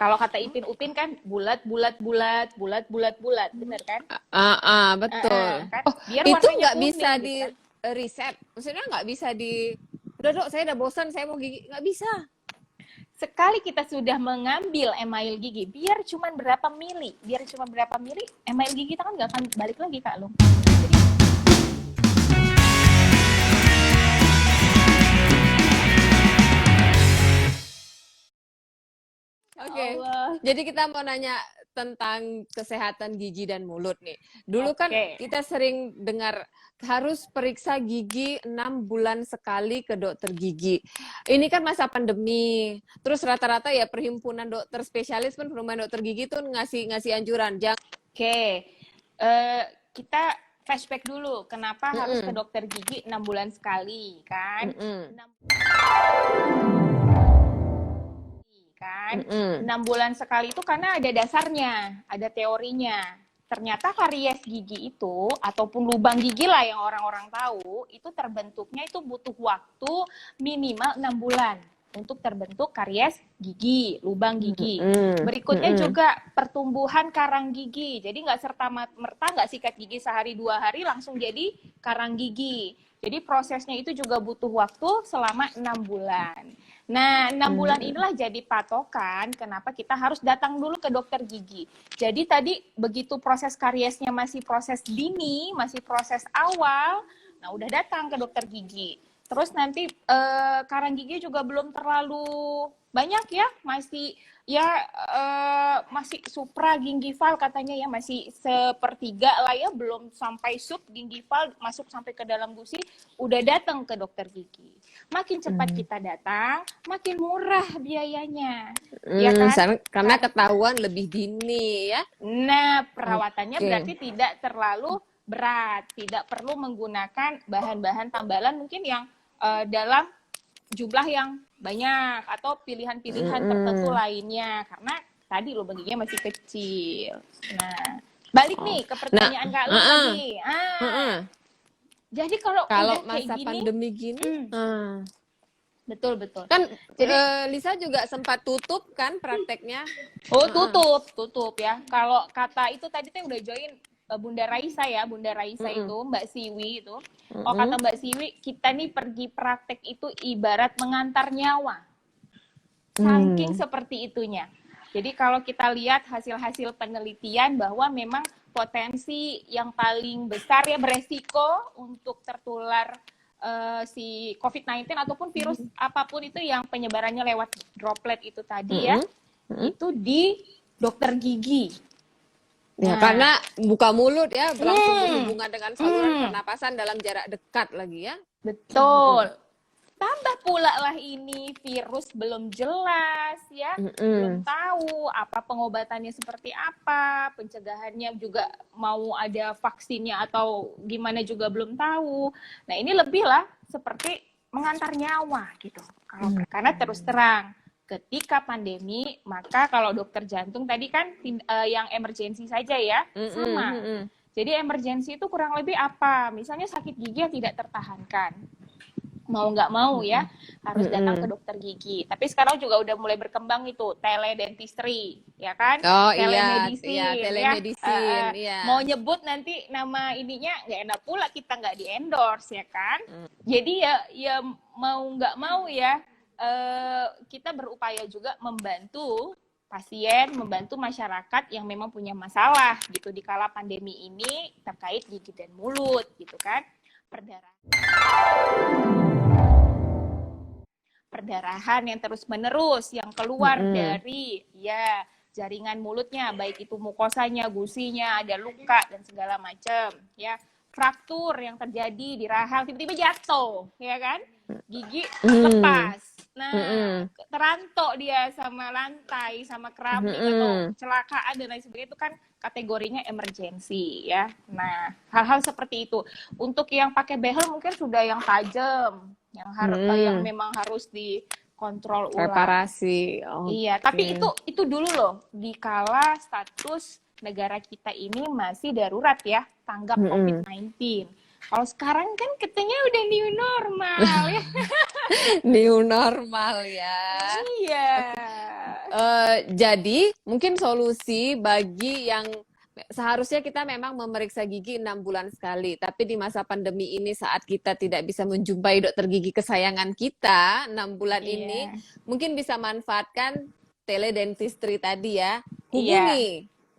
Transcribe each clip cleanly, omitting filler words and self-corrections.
Kalau kata Ipin Upin kan bulat bulat bulat bulat bulat bulat, bener kan? Betul. Kan Oh, biar itu warnanya nggak bisa kuning gitu di kan. riset. Maksudnya nggak bisa udah dok, saya udah bosan, saya mau gigi. Nggak bisa. Sekali kita sudah mengambil email gigi, biar cuma berapa mili, email gigi kita kan nggak akan balik lagi Kak Lung. Oke, Allah. jadi kita mau nanya tentang kesehatan gigi dan mulut nih. Dulu kan Oke. kita sering dengar harus periksa gigi 6 bulan sekali ke dokter gigi. Ini kan masa pandemi, terus rata-rata ya perhimpunan dokter spesialis pun perhimpunan dokter gigi tuh ngasih anjuran. Oke, kita flashback dulu. Kenapa harus ke dokter gigi 6 bulan sekali, kan? 6 bulan sekali itu karena ada dasarnya, ada teorinya. Ternyata karies gigi itu, ataupun lubang gigi lah yang orang-orang tahu, itu terbentuknya itu butuh waktu minimal 6 bulan untuk terbentuk karies gigi, lubang gigi. Berikutnya juga pertumbuhan karang gigi. Jadi nggak serta-merta nggak sikat gigi sehari 2 hari langsung jadi karang gigi. Jadi prosesnya itu juga butuh waktu selama 6 bulan. Nah, 6 bulan inilah jadi patokan kenapa kita harus datang dulu ke dokter gigi. Jadi tadi begitu proses kariesnya masih proses dini, masih proses awal, nah udah datang ke dokter gigi. Terus nanti karang gigi juga belum terlalu banyak ya, masih supragingival katanya ya, masih sepertiga lah ya, belum sampai subgingival masuk sampai ke dalam gusi, udah datang ke dokter gigi. Makin cepat kita datang, makin murah biayanya. Ya kan? Karena ketahuan lebih dini ya. Nah, perawatannya berarti tidak terlalu berat, tidak perlu menggunakan bahan-bahan tambalan mungkin yang dalam jumlah yang banyak atau pilihan-pilihan tertentu lainnya, karena tadi lubang giginya masih kecil. Nah, balik nih ke pertanyaan Kak Lu tadi. Jadi kalau udah masa kayak gini, pandemi gini, betul. kan Jadi Lisa juga sempat tutup kan prakteknya. tutup ya. Kalau kata itu tadi tuh udah join Bunda Raisa ya, itu Mbak Siwi itu. Oh, kata Mbak Siwi, kita nih pergi praktek itu ibarat mengantar nyawa. Saking seperti itunya. Jadi kalau kita lihat hasil-hasil penelitian bahwa memang potensi yang paling besar ya beresiko untuk tertular si COVID-19 ataupun virus apapun itu yang penyebarannya lewat droplet itu tadi ya, itu di dokter gigi. Ya, karena buka mulut ya, langsung berhubungan dengan saluran pernapasan dalam jarak dekat lagi ya. Betul. Tambah pula lah ini virus belum jelas ya, belum tahu apa pengobatannya seperti apa, pencegahannya juga mau ada vaksinnya atau gimana juga belum tahu. Nah ini lebih lah seperti mengantar nyawa gitu. Karena terus terang, ketika pandemi, maka kalau dokter jantung tadi kan yang emergensi saja ya, sama. Jadi emergensi itu kurang lebih apa? Misalnya sakit gigi yang tidak tertahankan. Mau nggak mau ya, harus datang ke dokter gigi. Tapi sekarang juga udah mulai berkembang itu, teledentistry, ya kan? Oh telemedicine, telemedicine. Ya. Mau nyebut nanti nama ininya, nggak enak pula kita nggak di-endorse, ya kan? Jadi ya mau nggak mau ya, kita berupaya juga membantu pasien, membantu masyarakat yang memang punya masalah gitu di kala pandemi ini terkait gigi dan mulut gitu kan. Perdarahan yang terus-menerus yang keluar dari ya jaringan mulutnya, baik itu mukosanya, gusinya, ada luka dan segala macam ya. Fraktur yang terjadi di rahang, tiba-tiba jatuh, ya kan? Gigi lepas. Nah, terantok dia sama lantai, sama keramik atau kecelakaan dan lain sebagainya, itu kan kategorinya emergensi ya. Nah, hal-hal seperti itu. Untuk yang pakai behel mungkin sudah yang tajam, yang memang harus dikontrol ulang. Reparasi. Iya, tapi itu dulu loh, di kala status negara kita ini masih darurat ya, tanggap COVID-19. Kalau sekarang kan katanya udah new normal ya. New normal ya. Iya. Jadi mungkin solusi bagi yang seharusnya kita memang memeriksa gigi 6 bulan sekali, tapi di masa pandemi ini saat kita tidak bisa menjumpai dokter gigi kesayangan kita 6 bulan ini, Iya. mungkin bisa manfaatkan teledentistry tadi ya. Iya, Hubungi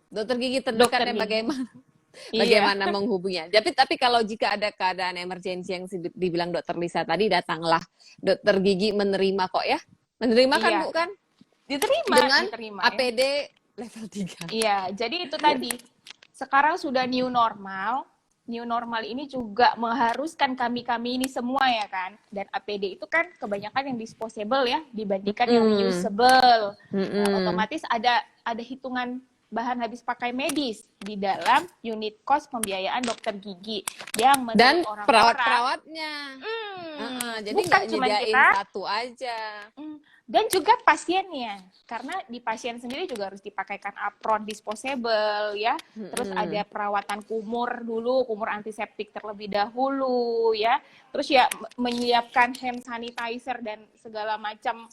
dokter gigi dokter terdekatnya gigi. bagaimana Iya. bagaimana menghubunginya. Tapi kalau jika ada keadaan emergensi yang dibilang dokter Lisa tadi, datanglah. Dokter gigi menerima kok ya. Menerima kan Iya. Bu kan? Dengan Diterima ya. APD level 3. Iya, jadi itu tadi. Sekarang sudah new normal. New normal ini juga mengharuskan kami-kami ini semua ya kan. Dan APD itu kan kebanyakan yang disposable ya dibandingkan yang reusable. Nah, otomatis ada hitungan bahan habis pakai medis di dalam unit cost pembiayaan dokter gigi yang menurut Dan orang-orang perawat-perawatnya. Jadi bukan nggak cuma nyediain kita, satu aja. dan juga pasiennya, karena di pasien sendiri juga harus dipakaikan apron disposable ya, terus ada perawatan kumur dulu, kumur antiseptik terlebih dahulu ya, terus ya menyiapkan hand sanitizer dan segala macam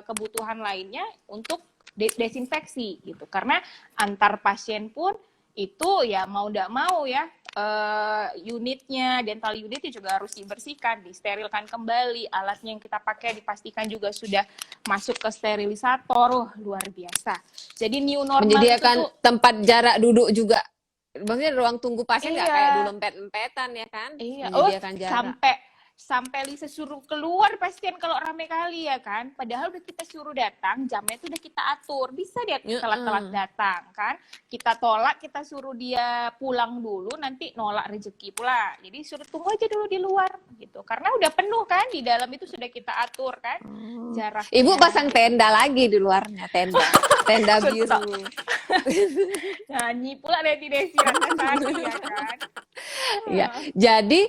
kebutuhan lainnya untuk desinfeksi gitu, karena antar pasien pun itu ya mau tidak mau ya unitnya, dental unitnya juga harus dibersihkan, disterilkan kembali, alatnya yang kita pakai dipastikan juga sudah masuk ke sterilisator, luar biasa. Jadi new normal Menyediakan itu tuh, tempat jarak duduk juga. Maksudnya ruang tunggu pasien nggak kayak iya, dulu empet-empetan ya kan? iya, Menyediakan jarak. sampai Lisa suruh keluar pasien kalau rame kali ya kan, padahal udah kita suruh datang, jamnya itu udah kita atur, bisa dia telat-telat datang kan, kita tolak, kita suruh dia pulang dulu, nanti nolak rezeki pula, jadi suruh tunggu aja dulu di luar gitu, karena udah penuh kan, di dalam itu sudah kita atur kan jaraknya. Ibu pasang tenda lagi di luarnya, tenda biru. Nyanyi pula Desi Ratnasari ya kan. Ya, jadi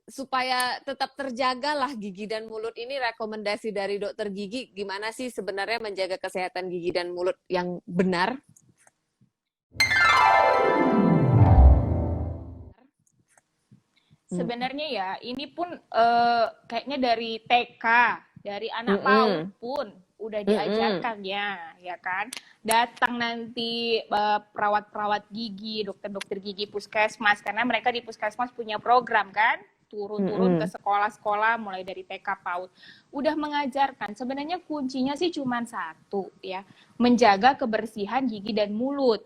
supaya tetap terjagalah gigi dan mulut ini, rekomendasi dari dokter gigi gimana sih sebenarnya menjaga kesehatan gigi dan mulut yang benar? Sebenarnya ya ini pun kayaknya dari TK, dari anak PAUD pun udah diajarkan ya kan. Datang nanti perawat-perawat gigi, dokter-dokter gigi puskesmas, karena mereka di puskesmas punya program kan, turun-turun ke sekolah-sekolah mulai dari TK PAUD. Udah mengajarkan, sebenarnya kuncinya sih cuma satu ya, menjaga kebersihan gigi dan mulut.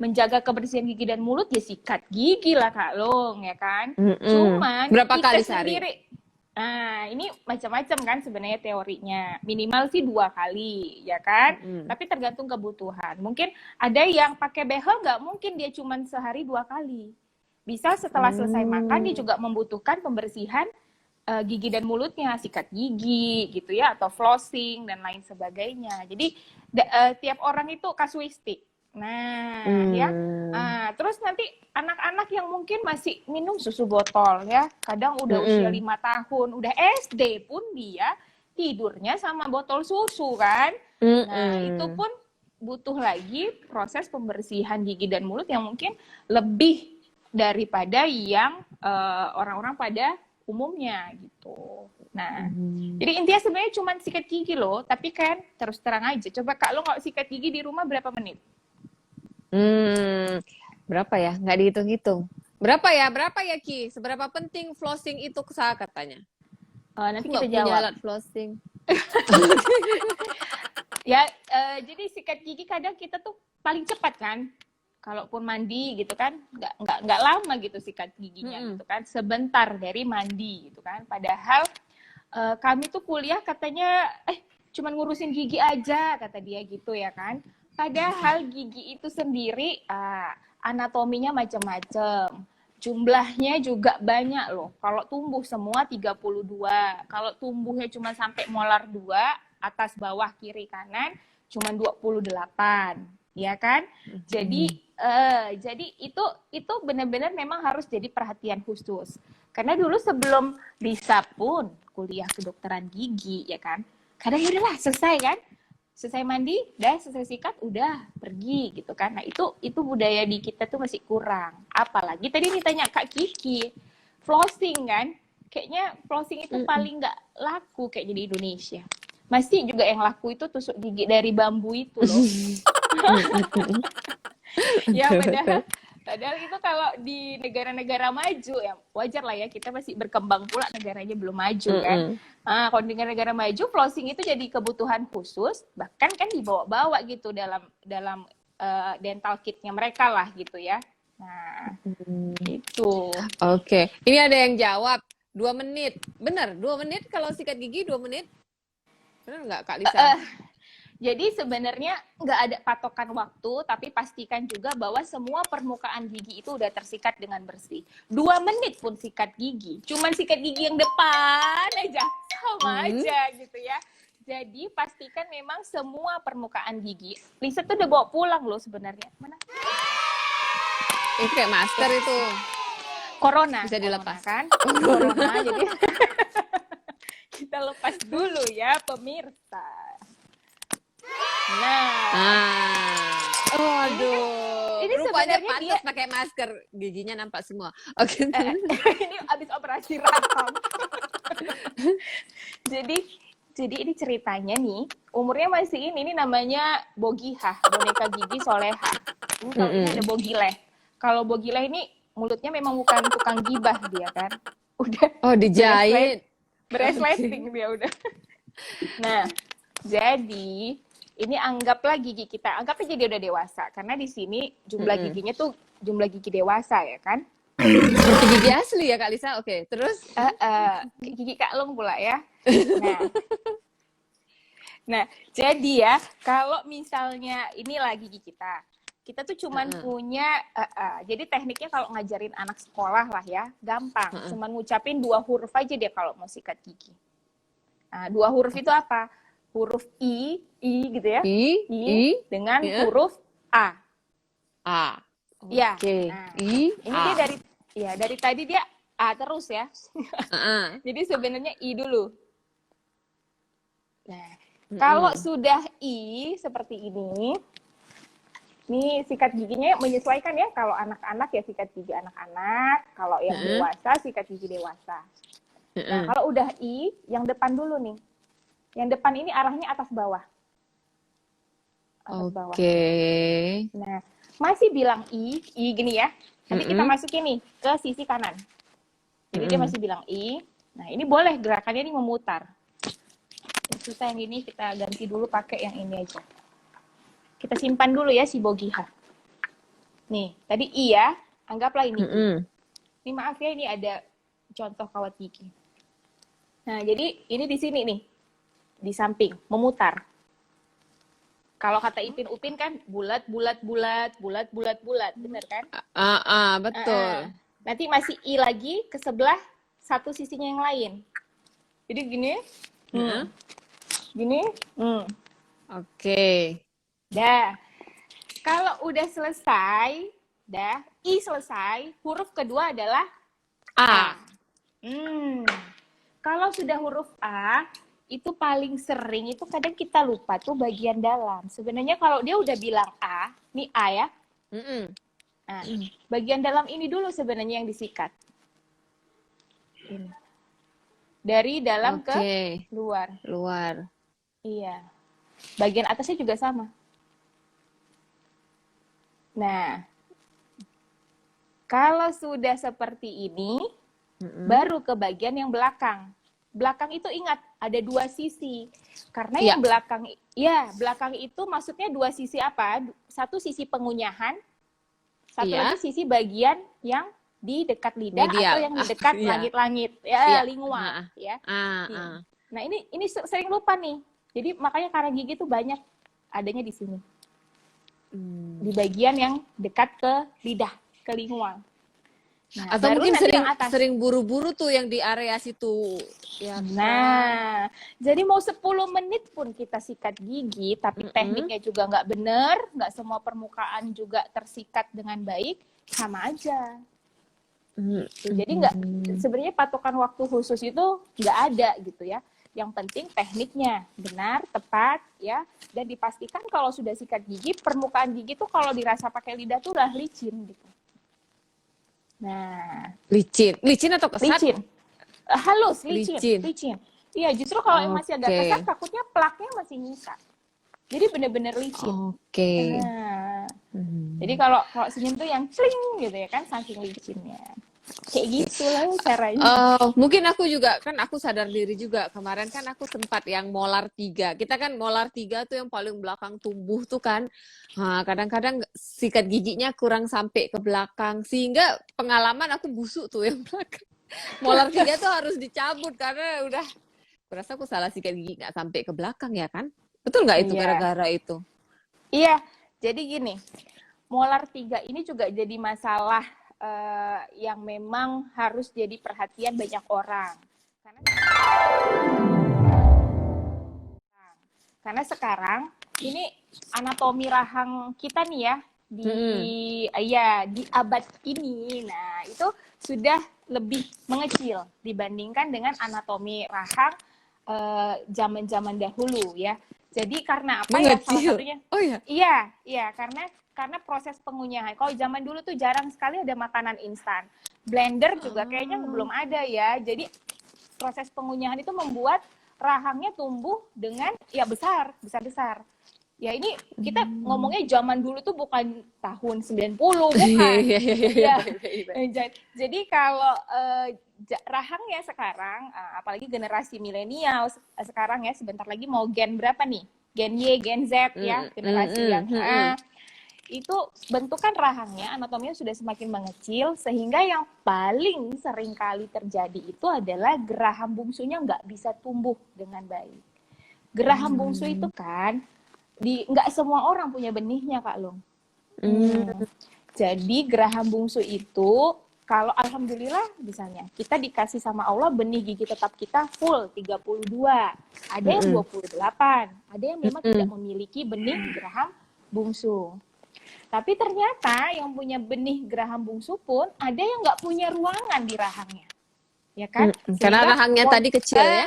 Menjaga kebersihan gigi dan mulut ya sikat gigi lah Kak Long ya kan. Cuman berapa kita kali sendiri, nah ini macam-macam kan sebenarnya teorinya, minimal sih 2 kali ya kan, tapi tergantung kebutuhan. Mungkin ada yang pakai behel, nggak mungkin dia cuma sehari 2 kali, bisa setelah selesai makan dia juga membutuhkan pembersihan gigi dan mulutnya, sikat gigi gitu ya, atau flossing dan lain sebagainya. Jadi tiap orang itu kasuistik. Nah, ya. Terus nanti anak-anak yang mungkin masih minum susu botol ya, kadang udah usia 5 tahun, udah SD pun dia tidurnya sama botol susu kan. Nah, itu pun butuh lagi proses pembersihan gigi dan mulut yang mungkin lebih daripada yang orang-orang pada umumnya gitu. Nah, jadi intinya sebenarnya cuma sikat gigi loh, tapi kan terus terang aja, coba Kak lo nggak sikat gigi di rumah berapa menit? Berapa ya? Nggak dihitung-hitung. Berapa ya Ki? Seberapa penting flossing itu katanya? Nanti Aku kita nggak punya jawab. alat flossing. Ya, jadi sikat gigi kadang kita tuh paling cepat kan. Kalaupun mandi gitu kan, nggak lama gitu sikat giginya gitu kan, sebentar dari mandi gitu kan. Padahal kami tuh kuliah katanya cuman ngurusin gigi aja kata dia gitu ya kan. Padahal gigi itu sendiri anatominya macam-macam. Jumlahnya juga banyak loh. Kalau tumbuh semua 32. Kalau tumbuhnya cuma sampai molar 2, atas bawah kiri kanan cuma 28. Ya kan? Jadi itu benar-benar memang harus jadi perhatian khusus. Karena dulu sebelum Lisa pun kuliah kedokteran gigi ya kan. Kadang ya udahlah selesai kan? Selesai mandi, selesai sikat, udah pergi gitu kan. Nah itu budaya di kita tuh masih kurang. Apalagi tadi ditanya Kak Kiki, flossing kan, kayaknya flossing itu paling nggak laku kayaknya di Indonesia. Masih juga yang laku itu tusuk gigi dari bambu itu loh. Ya padahal itu kalau di negara-negara maju ya wajar lah ya, kita masih berkembang pula, negaranya belum maju kan. Kalau di negara-negara maju flossing itu jadi kebutuhan khusus, bahkan kan dibawa-bawa gitu dalam dental kitnya mereka lah gitu ya. Nah, itu. Oke. Ini ada yang jawab 2 menit. Bener, 2 menit kalau sikat gigi 2 menit? Bener nggak Kak Lisa? Jadi sebenarnya nggak ada patokan waktu, tapi pastikan juga bahwa semua permukaan gigi itu udah tersikat dengan bersih. 2 menit pun sikat gigi, cuman sikat gigi yang depan aja, sama aja gitu ya. Jadi pastikan memang semua permukaan gigi. Lisa tuh udah bawa pulang loh sebenarnya. Mana? Itu kayak masker itu. Corona. Bisa dilepas. Kan? Corona, jadi kita lepas dulu ya pemirsa. Nah, aduh, ini rupanya sebenarnya pantas pakai masker, giginya nampak semua. Oke. Ini abis operasi rahang. jadi ini ceritanya nih, umurnya masih ini namanya Bogihah, boneka gigi soleha. Ini kalau ini ada Bogileh. Kalau Bogileh ini mulutnya memang bukan tukang gibah dia kan. Udah dijahit. Beresleting dia udah. Nah, jadi ini anggaplah gigi kita, anggapnya jadi udah dewasa. Karena di sini jumlah giginya tuh jumlah gigi dewasa ya kan. Seperti gigi asli ya Kak Lisa, oke. Terus? Gigi Kak Long pula ya. Nah, jadi ya, kalau misalnya inilah gigi kita tuh cuman punya, jadi tekniknya kalau ngajarin anak sekolah lah ya, gampang. Cuman ngucapin 2 huruf aja dia kalau mau sikat gigi. Nah, 2 huruf itu apa? Huruf I gitu ya. I dengan huruf A. Ya. Oke. Nah, I. ini dia dari tadi dia A terus ya. Jadi sebenarnya I dulu. Nah, kalau sudah I seperti ini sikat giginya menyesuaikan ya. Kalau anak-anak ya sikat gigi anak-anak. Kalau yang dewasa sikat gigi dewasa. Nah, kalau udah I, yang depan dulu nih. Yang depan ini arahnya atas bawah. Atas bawah. Nah, masih bilang I gini ya. Nanti kita masukin nih ke sisi kanan. Jadi dia masih bilang I. Nah, ini boleh gerakannya ini memutar. Susah yang ini kita ganti dulu pakai yang ini aja. Kita simpan dulu ya si Bogihah. Nih, tadi I ya. Anggaplah ini. Ini maaf ya, ini ada contoh kawat gigi. Nah, jadi ini di sini nih. Di samping, memutar. Kalau kata Ipin Upin kan bulat, bener kan? Betul. Nanti masih I lagi ke sebelah satu sisinya yang lain. Jadi gini, gini, Oke. Dah. Kalau udah selesai, I selesai, huruf kedua adalah A. Kalau sudah huruf A, itu paling sering itu kadang kita lupa tuh bagian dalam. Sebenarnya kalau dia udah bilang A, nih A ya. Nah, bagian dalam ini dulu sebenarnya yang disikat. Ini. Dari dalam ke luar. Iya. Bagian atasnya juga sama. Nah, kalau sudah seperti ini, baru ke bagian yang belakang. Belakang itu ingat ada 2 sisi. Karena yang belakang itu maksudnya 2 sisi apa? Satu sisi pengunyahan, satu lagi sisi bagian yang di dekat lidah atau yang di dekat langit-langit, lingual, ya. Nah, ini sering lupa nih. Jadi makanya karang gigi tuh banyak adanya di sini. Di bagian yang dekat ke lidah, ke lingual. Nah, atau mungkin sering buru-buru tuh yang di area situ. Ya, nah, jadi mau 10 menit pun kita sikat gigi, tapi tekniknya juga nggak benar, nggak semua permukaan juga tersikat dengan baik, sama aja. Jadi sebenarnya patokan waktu khusus itu nggak ada gitu ya. Yang penting tekniknya benar, tepat ya, dan dipastikan kalau sudah sikat gigi, permukaan gigi tuh kalau dirasa pakai lidah tuh udah licin gitu. Nah, licin atau kesat? Licin. Halus, licin. Iya, justru kalau yang masih agak kasar, Oke. takutnya plaknya masih nyisa. Jadi bener-bener licin. Oke. Nah, jadi Hmm. kalau kalau senyum tuh yang cling gitu ya kan, saking licinnya. Kayak gitulah caranya. Mungkin aku juga kan aku sadar diri juga kemarin kan aku sempat yang molar 3. Kita kan molar 3 tuh yang paling belakang tumbuh tuh kan. Nah, kadang-kadang sikat giginya kurang sampai ke belakang sehingga pengalaman aku busuk tuh yang belakang. Molar 3 tuh harus dicabut karena udah berasa aku salah sikat gigi nggak sampai ke belakang ya kan? Betul nggak itu Iya. gara-gara itu? Iya, jadi gini, molar 3 ini juga jadi masalah yang memang harus jadi perhatian banyak orang. Karena Karena sekarang ini anatomi rahang kita nih ya Mm-mm. di abad ini, nah itu sudah lebih mengecil dibandingkan dengan anatomi rahang zaman-zaman dahulu ya. Jadi karena apa ya? Salah Mengecil. satunya, Oh ya. iya karena proses pengunyahan. Kalau zaman dulu tuh jarang sekali ada makanan instan. Blender juga kayaknya belum ada ya. Jadi proses pengunyahan itu membuat rahangnya tumbuh dengan ya besar. Ya ini kita ngomongnya zaman dulu tuh bukan tahun 90, bukan. Iya, iya, iya, Ya. iya, iya, iya. Jadi kalau rahangnya sekarang, apalagi generasi milenial sekarang ya, sebentar lagi mau gen berapa nih? Gen Y, Gen Z ya, generasi yang itu bentukan rahangnya, anatominya sudah semakin mengecil, sehingga yang paling sering kali terjadi itu adalah geraham bungsunya nggak bisa tumbuh dengan baik. Geraham bungsu itu kan, nggak semua orang punya benihnya, Kak Long. Jadi geraham bungsu itu, kalau alhamdulillah misalnya, kita dikasih sama Allah benih gigi tetap kita full 32, ada yang 28, ada yang memang tidak memiliki benih geraham bungsu. Tapi ternyata yang punya benih geraham bungsu pun ada yang nggak punya ruangan di rahangnya, ya kan? Karena Sehingga rahangnya tadi kecil ya.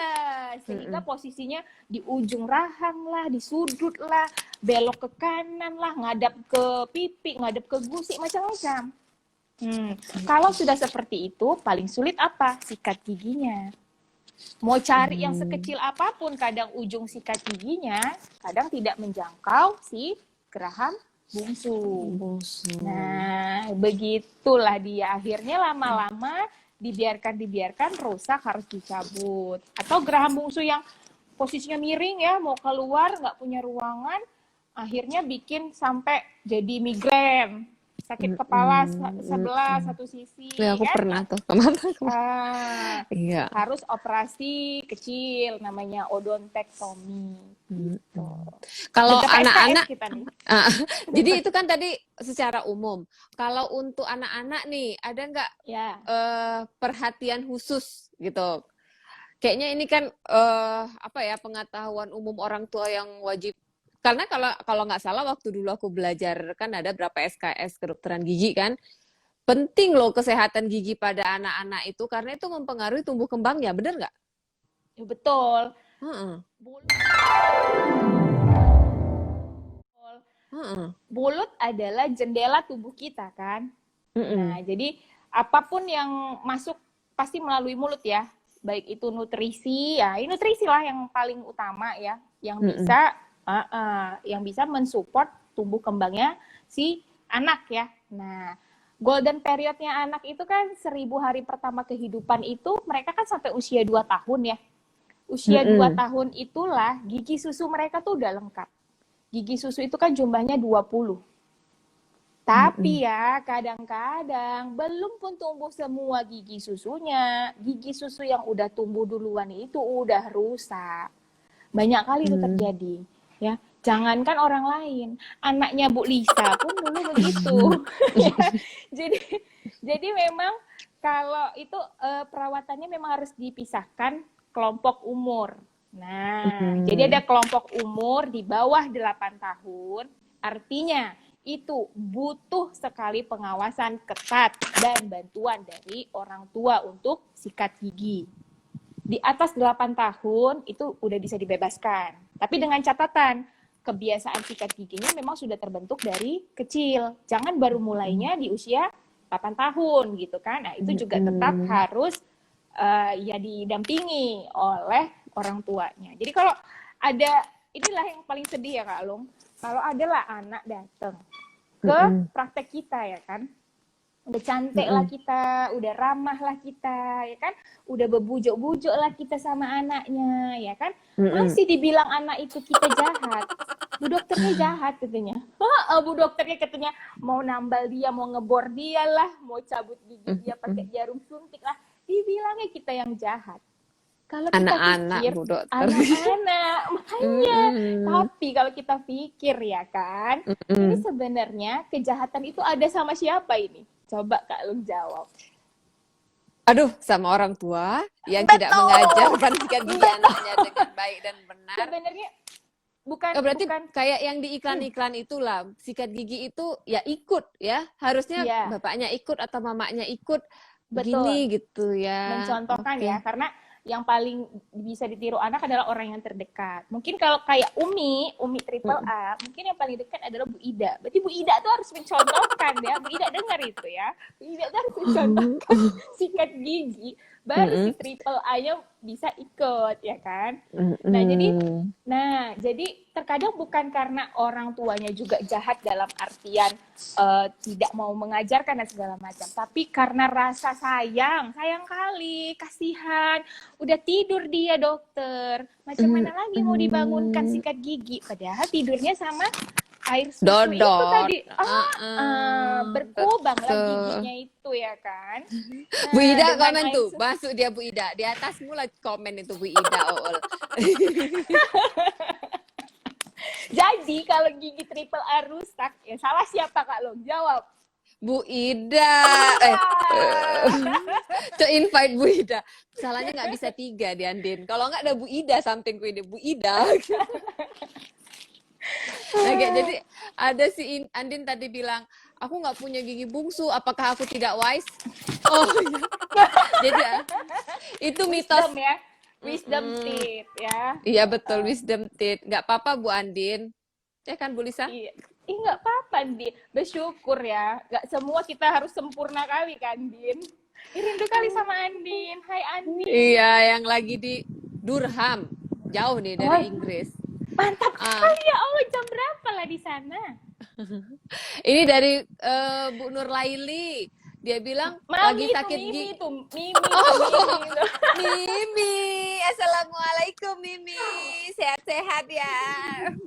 sehingga posisinya di ujung rahang lah, di sudut lah, belok ke kanan lah, ngadap ke pipi, ngadap ke gusi, macam-macam. Kalau sudah seperti itu, paling sulit apa? Sikat giginya. Mau cari yang sekecil apapun, kadang ujung sikat giginya, kadang tidak menjangkau si geraham bungsu. Nah, begitulah dia. Akhirnya lama-lama dibiarkan rusak, harus dicabut. Atau geraham bungsu yang posisinya miring ya, mau keluar nggak punya ruangan, akhirnya bikin sampai jadi migrain, sakit kepala sebelah satu sisi Ya, aku kan. pernah tuh kemarin. Iya. Harus operasi kecil namanya odontektomi gitu. Kalau Berapa SKS anak-anak, kita nih? jadi itu kan tadi secara umum. Kalau untuk anak-anak nih, ada nggak Ya. perhatian khusus gitu? Kayaknya ini kan apa ya, pengetahuan umum orang tua yang wajib. Karena kalau nggak salah waktu dulu aku belajar kan ada berapa SKS kedokteran gigi kan. Penting loh kesehatan gigi pada anak-anak itu karena itu mempengaruhi tumbuh kembangnya, benar nggak? Ya, betul. Mulut adalah jendela tubuh kita kan. Nah, jadi apapun yang masuk pasti melalui mulut ya. Baik itu nutrisi, ya ini nutrisi lah yang paling utama ya, yang bisa mensupport tumbuh kembangnya si anak ya. Nah, golden periodnya anak itu kan 1000 hari pertama kehidupan itu mereka kan sampai usia 2 tahun ya. Usia 2 tahun itulah gigi susu mereka tuh udah lengkap. Gigi susu itu kan jumlahnya 20. Tapi ya kadang-kadang belum pun tumbuh semua gigi susunya. Gigi susu yang udah tumbuh duluan itu udah rusak. Banyak kali itu terjadi. Ya, jangankan orang lain, anaknya Bu Lisa pun dulu begitu. Jadi memang kalau itu perawatannya memang harus dipisahkan kelompok umur. Nah, jadi ada kelompok umur di bawah 8 tahun, artinya itu butuh sekali pengawasan ketat dan bantuan dari orang tua untuk sikat gigi. Di atas 8 tahun itu udah bisa dibebaskan. Tapi dengan catatan, kebiasaan sikat giginya memang sudah terbentuk dari kecil. Jangan baru mulainya di usia 8 tahun gitu kan. Nah, itu juga tetap harus ya didampingi oleh orang tuanya. Jadi kalau ada, inilah yang paling sedih ya Kak Long, kalau adalah anak datang ke praktek kita ya kan, udah cantik lah kita, udah ramah lah kita, ya kan, udah bebujuk-bujuk lah kita sama anaknya, ya kan, masih dibilang anak itu kita jahat, bu dokternya jahat katanya. Bu dokternya katanya mau nambal dia, mau ngebor dia lah, mau cabut gigi dia pakai jarum suntik lah, dibilangnya kita yang jahat. Kalau kita Anak-anak, pikir, Bu Dokter. anak-anak, makanya. Tapi kalau kita pikir ya kan, ini sebenarnya kejahatan itu ada sama siapa ini? Coba Kak Lung jawab. Aduh, sama orang tua yang Betul. tidak mengajarkan sikat gigi anaknya dengan baik dan benar. Sebenarnya bukan, Berarti bukan kayak yang di iklan-iklan itulah, sikat gigi itu ya ikut ya. Harusnya Iya. bapaknya ikut atau mamanya ikut. Betul. Begini gitu ya. Mencontohkan Oke. ya, karena yang paling bisa ditiru anak adalah orang yang terdekat. Mungkin kalau kayak Umi triple A, mungkin yang paling dekat adalah Bu Ida. Berarti Bu Ida tuh harus mencontohkan ya. Bu Ida dengar itu ya. Bu Ida tuh harus mencontohkan sikat gigi, baru si triple A-nya bisa ikut ya kan. Nah, jadi terkadang bukan karena orang tuanya juga jahat dalam artian tidak mau mengajarkan dan segala macam, tapi karena rasa sayang kali, kasihan, udah tidur dia dokter, macam mana lagi mau dibangunkan sikat gigi, padahal tidurnya sama air susu Dodot. itu tadi, berkubang lah giginya itu ya kan. Nah, Bu Ida dengan komen air tuh, susu- masuk dia Bu Ida. Di atas mulai komen itu Bu Ida. Jadi kalau gigi triple A rusak, ya salah siapa Kak Long? Jawab. Bu Ida. To invite Bu Ida. Salahnya nggak bisa 3 di Andin. Kalau nggak ada Bu Ida sampingku ini. Bu Ida. Oke, jadi ada si Andin tadi bilang, aku nggak punya gigi bungsu, apakah aku tidak wise? Oh iya. Jadi itu mitos. Wisdom ya. Wisdom teeth ya. Iya betul, wisdom teeth. Nggak apa-apa Bu Andin. Ya kan Bu Lisa? Iya. Nggak apa-apa, Din. Bersyukur ya. Nggak semua kita harus sempurna kali kan, Din. Rindu kali sama Andin. Hai Andin. Iya, yang lagi di Durham. Jauh nih dari Inggris. Mantap sekali ya Allah, jam berapa lah di sana? Ini dari Bu Nur Laili. Dia bilang lagi sakit gigi. Mimi, assalamualaikum Mimi, sehat-sehat ya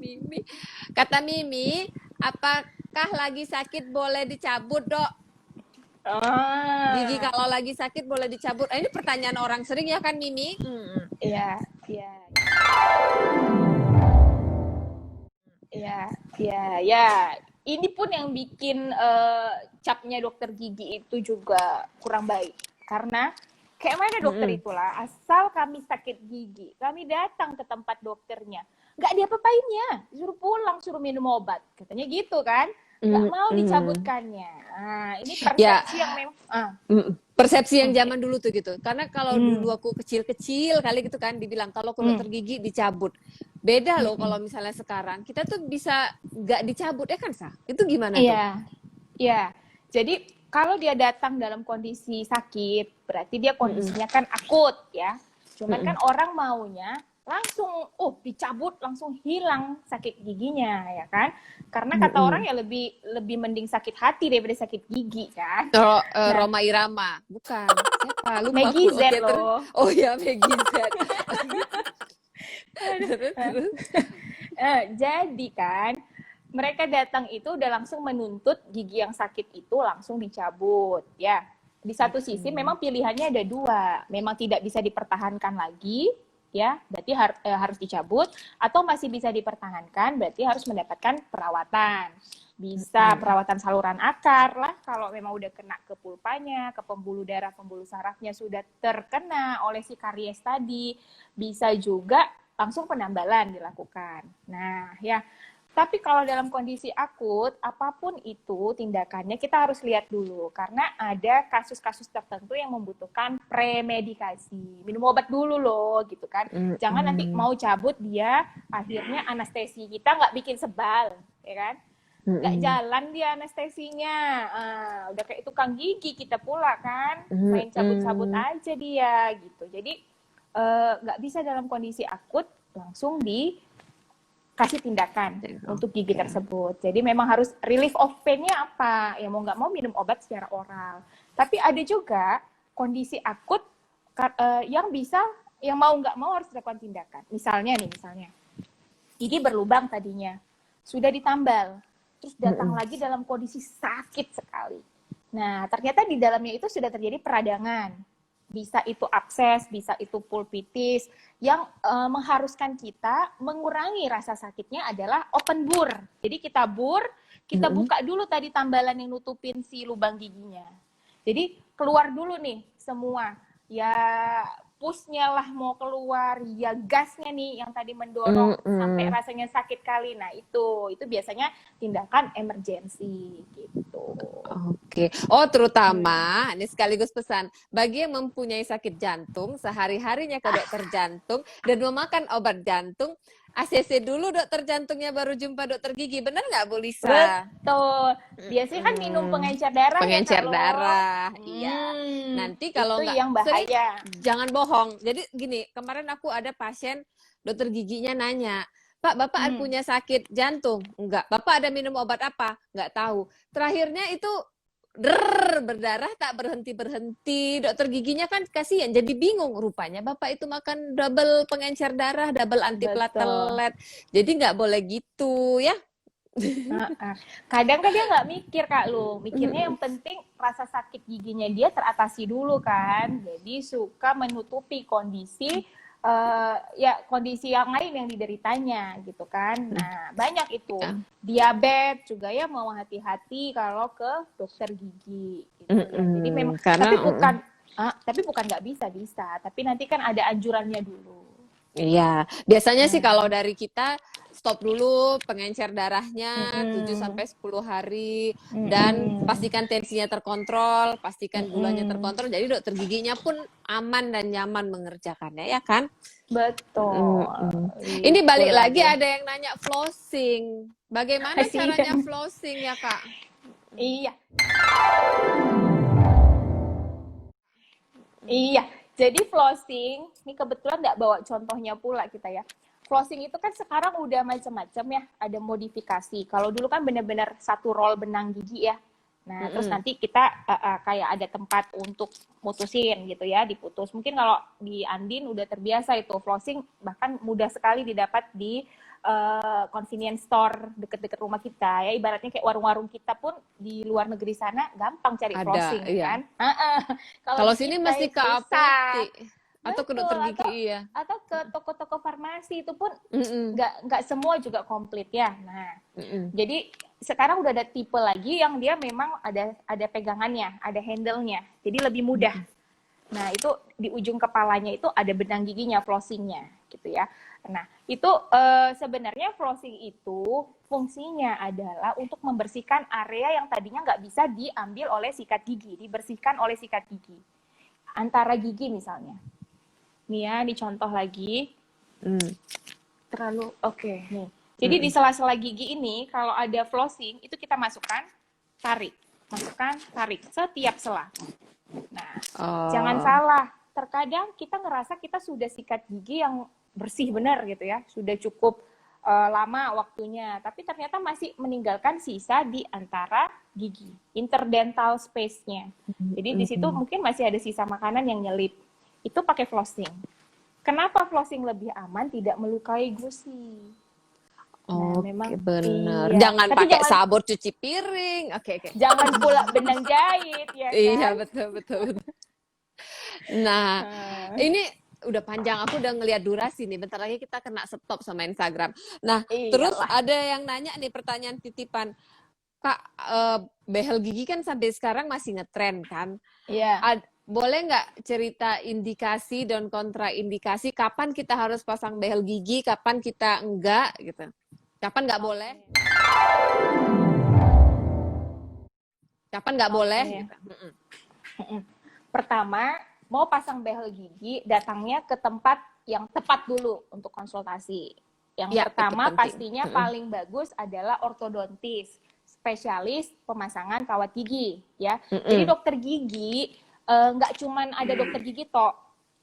Mimi. Kata Mimi, apakah lagi sakit boleh dicabut dok? Gigi kalau lagi sakit boleh dicabut. Ini pertanyaan orang sering ya kan Mimi? Iya, iya. Ya. Ini pun yang bikin capnya dokter gigi itu juga kurang baik. Karena kayak mana dokter itulah, asal kami sakit gigi, kami datang ke tempat dokternya, nggak diapa-apainnya, suruh pulang, suruh minum obat, katanya gitu kan, nggak mau dicabutkannya. Nah, ini persepsi yang memang persepsi yang zaman dulu tuh gitu. Karena kalau dulu aku kecil-kecil kali gitu kan dibilang kalau dokter gigi dicabut. Beda loh kalau misalnya sekarang kita tuh bisa nggak dicabut ya kan Sa? Itu gimana tuh? Iya. Jadi kalau dia datang dalam kondisi sakit, berarti dia kondisinya kan akut ya. Cuman kan orang maunya langsung dicabut, langsung hilang sakit giginya ya kan. Karena kata orang ya lebih mending sakit hati daripada sakit gigi kan. Roma Irama, bukan. Siapa? Lupa Maggie aku. Z loh. Oh ya Maggie Z. Jadi kan mereka datang itu udah langsung menuntut gigi yang sakit itu langsung dicabut ya. Di satu sisi memang pilihannya ada 2, memang tidak bisa dipertahankan lagi ya, berarti harus dicabut, atau masih bisa dipertahankan, berarti harus mendapatkan perawatan. Bisa perawatan saluran akar lah kalau memang udah kena ke pulpanya, ke pembuluh darah, pembuluh sarafnya sudah terkena oleh si karies tadi. Bisa juga langsung penambalan dilakukan. Nah, ya. Tapi kalau dalam kondisi akut, apapun itu tindakannya kita harus lihat dulu. Karena ada kasus-kasus tertentu yang membutuhkan premedikasi. Minum obat dulu loh, gitu kan. Jangan nanti mau cabut dia, akhirnya anestesi kita nggak bikin sebal, ya kan. Nggak jalan dia anestesinya. Udah kayak tukang gigi kita pula kan. Main cabut-cabut aja dia, gitu. Jadi nggak bisa dalam kondisi akut langsung dikasih tindakan untuk gigi tersebut. Jadi memang harus relief of pain-nya apa? Ya mau nggak mau minum obat secara oral. Tapi ada juga kondisi akut yang mau nggak mau harus dilakukan tindakan. Misalnya gigi berlubang tadinya, sudah ditambal, terus datang lagi dalam kondisi sakit sekali. Nah, ternyata di dalamnya itu sudah terjadi peradangan. Bisa itu abses, bisa itu pulpitis, yang mengharuskan kita mengurangi rasa sakitnya adalah open bur. Jadi kita buka dulu tadi tambalan yang nutupin si lubang giginya. Jadi keluar dulu nih semua, ya pusnya lah mau keluar, ya gasnya nih yang tadi mendorong sampai rasanya sakit kali. Nah itu biasanya tindakan emergensi gitu. Oke. Oh, terutama ini sekaligus pesan bagi yang mempunyai sakit jantung, sehari-harinya ke dokter jantung dan memakan obat jantung, ACC dulu dokter jantungnya baru jumpa dokter gigi. Benar nggak, Bu Lisa? Betul. Biasanya kan minum pengencer darah pengencer ya, Kak, darah. Iya. Nanti kalau itu nggak yang bahaya. jangan bohong. Jadi gini, kemarin aku ada pasien dokter giginya nanya, Pak, Bapak punya sakit jantung? Enggak. Bapak ada minum obat apa? Enggak tahu. Terakhirnya itu berdarah tak berhenti-berhenti. Dokter giginya kan kasihan, jadi bingung. Rupanya Bapak itu makan double pengencer darah, double antiplatelet. Jadi nggak boleh gitu ya. Kadang kan dia nggak mikir, Kak Lu. Mikirnya yang penting rasa sakit giginya dia teratasi dulu kan. Jadi suka menutupi kondisi kondisi yang lain yang dideritanya gitu kan. Nah, banyak itu. Diabetes juga ya, mau hati-hati kalau ke dokter gigi gitu ya. Jadi memang tapi bukan nggak bisa, tapi nanti kan ada anjurannya dulu. Iya, biasanya sih kalau dari kita stop dulu pengencer darahnya 7-10 hari dan pastikan tensinya terkontrol, pastikan gulanya terkontrol. Jadi dokter giginya pun aman dan nyaman mengerjakannya, ya kan? Betul. Ini balik lagi ada yang nanya flossing. Bagaimana caranya flossing ya, Kak? Iya. Iya. Jadi flossing, ini kebetulan nggak bawa contohnya pula kita ya. Flossing itu kan sekarang udah macam-macam ya, ada modifikasi. Kalau dulu kan benar-benar satu roll benang gigi ya. Nah, terus nanti kita kayak ada tempat untuk mutusin gitu ya, diputus. Mungkin kalau di Andin udah terbiasa itu flossing, bahkan mudah sekali didapat di convenience store deket-deket rumah kita ya, ibaratnya kayak warung-warung kita pun di luar negeri sana gampang cari flossing kan. Kalau sini mesti ke apotek atau ke dokter gigi atau ke toko-toko farmasi itu pun nggak semua juga komplit ya. Nah, jadi sekarang udah ada tipe lagi yang dia memang ada pegangannya, ada handle-nya, jadi lebih mudah. Nah, itu di ujung kepalanya itu ada benang giginya, flossingnya gitu ya. Nah, itu sebenarnya flossing itu fungsinya adalah untuk membersihkan area yang tadinya nggak bisa diambil oleh sikat gigi, dibersihkan oleh sikat gigi. Antara gigi misalnya. Nih ya, dicontoh lagi. Nih. Jadi di sela-sela gigi ini, kalau ada flossing, itu kita masukkan, tarik. Setiap sela. Nah, jangan salah. Terkadang kita ngerasa kita sudah sikat gigi yang bersih benar gitu ya, sudah cukup lama waktunya, tapi ternyata masih meninggalkan sisa di antara gigi, interdental space-nya. Jadi di situ mungkin masih ada sisa makanan yang nyelip. Itu pakai flossing. Kenapa flossing lebih aman, tidak melukai gusi? Nah, memang benar. Iya. Jangan pakai sabun cuci piring. Oke. Jangan pula benang jahit ya kan? Iya, betul. Nah, ini udah panjang, aku udah ngelihat durasi nih. Bentar lagi kita kena stop sama Instagram. Nah, terus ada yang nanya nih, pertanyaan titipan. Kak, behel gigi kan sampai sekarang masih ngetren kan? Iya. Boleh nggak cerita indikasi dan kontraindikasi kapan kita harus pasang behel gigi, kapan kita enggak gitu? Kapan nggak boleh? Kapan nggak boleh? Gitu. Pertama, mau pasang behel gigi, datangnya ke tempat yang tepat dulu untuk konsultasi. Yang pertama pastinya paling bagus adalah ortodontis, spesialis pemasangan kawat gigi ya. Jadi dokter gigi nggak cuman ada dokter gigi toh.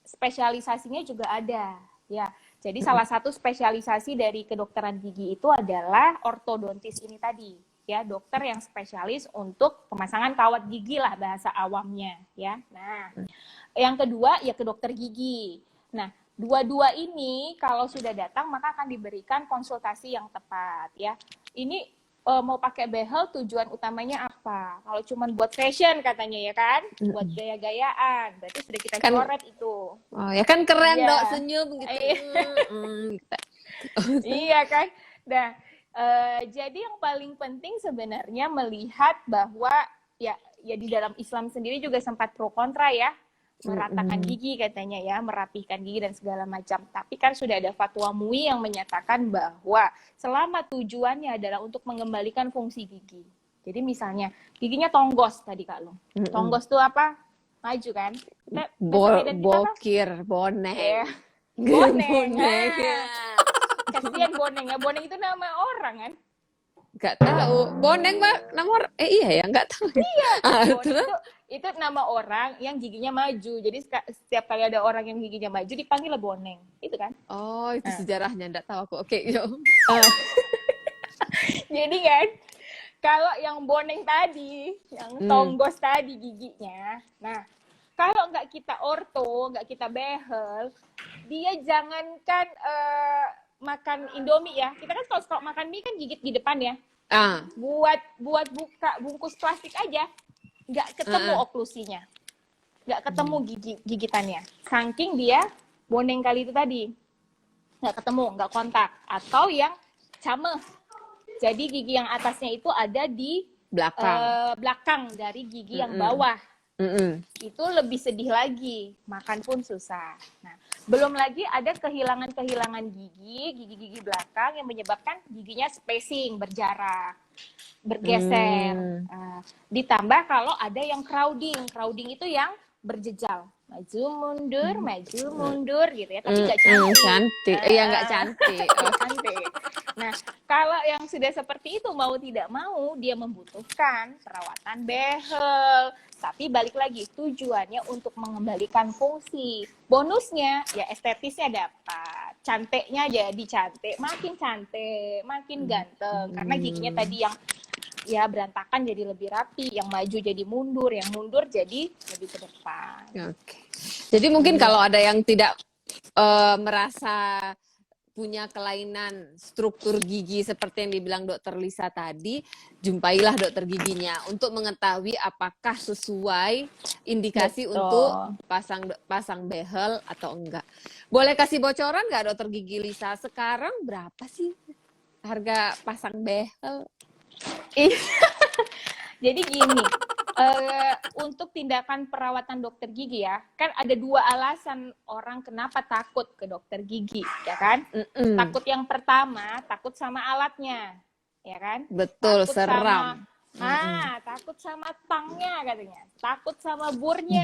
spesialisasinya juga ada, ya. Jadi salah satu spesialisasi dari kedokteran gigi itu adalah ortodontis ini tadi, ya, dokter yang spesialis untuk pemasangan kawat gigi lah bahasa awamnya, ya. Nah, yang kedua ya ke dokter gigi. Nah, dua-dua ini kalau sudah datang maka akan diberikan konsultasi yang tepat, ya. Ini mau pakai behel tujuan utamanya apa? Kalau cuma buat fashion katanya ya kan, buat gaya-gayaan, berarti sudah kita Kan- coret itu. Oh ya kan keren Iya. Dok, senyum gitu. Gitu. Iya kan. Nah, jadi yang paling penting sebenarnya melihat bahwa ya di dalam Islam sendiri juga sempat pro kontra ya, meratakan gigi katanya ya, merapihkan gigi dan segala macam. Tapi kan sudah ada fatwa MUI yang menyatakan bahwa selama tujuannya adalah untuk mengembalikan fungsi gigi. Jadi misalnya giginya tonggos tadi Kak Lung. Tonggos itu apa? Maju kan? Bokir, boneng. Ya. Boneng. Boneng. Kasihan boneng ya. Boneng itu nama orang kan? Gak tahu. Boneng Mbak, nomor iya ya, nggak tahu. Iya. Boneng itu nama orang yang giginya maju. Jadi setiap kali ada orang yang giginya maju dipanggil boneng. Itu kan? Oh, itu sejarahnya nggak tahu aku. Oke, yuk. Jadi kan kalau yang boneng tadi, yang tonggos tadi giginya. Nah, kalau nggak kita orto, nggak kita behel, dia jangankan makan Indomie ya. Kita kan kalau makan mie kan gigit di depan ya. Buat buka bungkus plastik aja nggak ketemu oklusinya, nggak ketemu gigitannya, saking dia boneng kali itu tadi nggak ketemu, nggak kontak. Atau yang cameh, jadi gigi yang atasnya itu ada di belakang dari gigi yang bawah. Itu lebih sedih lagi, makan pun susah. Nah, belum lagi ada kehilangan gigi belakang yang menyebabkan giginya spacing, berjarak, bergeser. Ditambah kalau ada yang crowding itu yang berjejal, maju mundur gitu ya, tapi nggak cantik. Iya, nggak cantik. Cantik. Nah, kalau yang sudah seperti itu mau tidak mau dia membutuhkan perawatan behel. Tapi balik lagi tujuannya untuk mengembalikan fungsi. Bonusnya ya estetisnya dapat, cantiknya jadi cantik, makin ganteng. Karena giginya tadi yang ya berantakan jadi lebih rapi, yang maju jadi mundur, yang mundur jadi lebih ke depan. Oke. Jadi mungkin kalau ada yang tidak merasa punya kelainan struktur gigi seperti yang dibilang Dokter Lisa tadi, jumpailah dokter giginya untuk mengetahui apakah sesuai indikasi untuk pasang behel atau enggak. Boleh kasih bocoran nggak Dokter Gigi Lisa, sekarang berapa sih harga pasang behel? Jadi gini, untuk tindakan perawatan dokter gigi ya, kan ada dua alasan orang kenapa takut ke dokter gigi, ya kan? Takut yang pertama, takut sama alatnya, ya kan? Betul, takut seram. Takut sama tangnya katanya, takut sama bornya,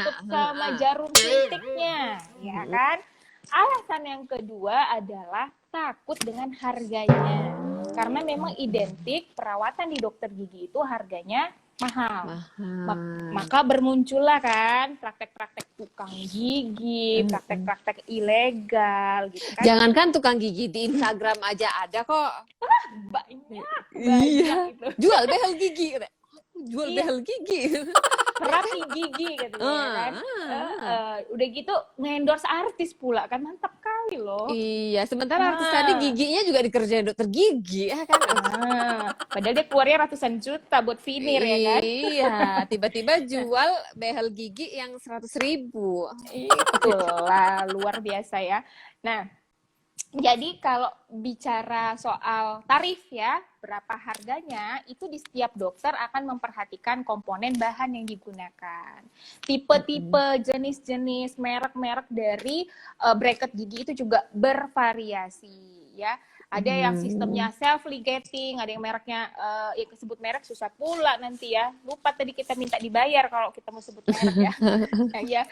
takut sama jarum suntiknya, ya kan? Alasan yang kedua adalah takut dengan harganya. Karena memang identik perawatan di dokter gigi itu harganya mahal. Maka bermuncullah kan praktek-praktek tukang gigi, praktek-praktek ilegal gitu kan. Jangankan tukang gigi, di Instagram aja ada kok. Banyak Iya. gitu. Jual behel gigi. Behel gigi. Terapi gigi katanya kan. Udah gitu nge-endorse artis pula kan, mantap kali loh. Iya, sementara artis tadi giginya juga dikerjain dokter gigi ya kan. Padahal dia keluarnya ratusan juta buat veneer ya kan. Iya, tiba-tiba jual behel gigi yang 100.000. Itulah luar biasa ya. Nah, jadi kalau bicara soal tarif ya, berapa harganya, itu di setiap dokter akan memperhatikan komponen bahan yang digunakan. Tipe-tipe, jenis-jenis, merek-merek dari bracket gigi itu juga bervariasi ya. Ada yang sistemnya self-ligating, ada yang mereknya, ya sebut merek susah pula nanti ya. Lupa tadi kita minta dibayar kalau kita mau sebut merek ya. Ya,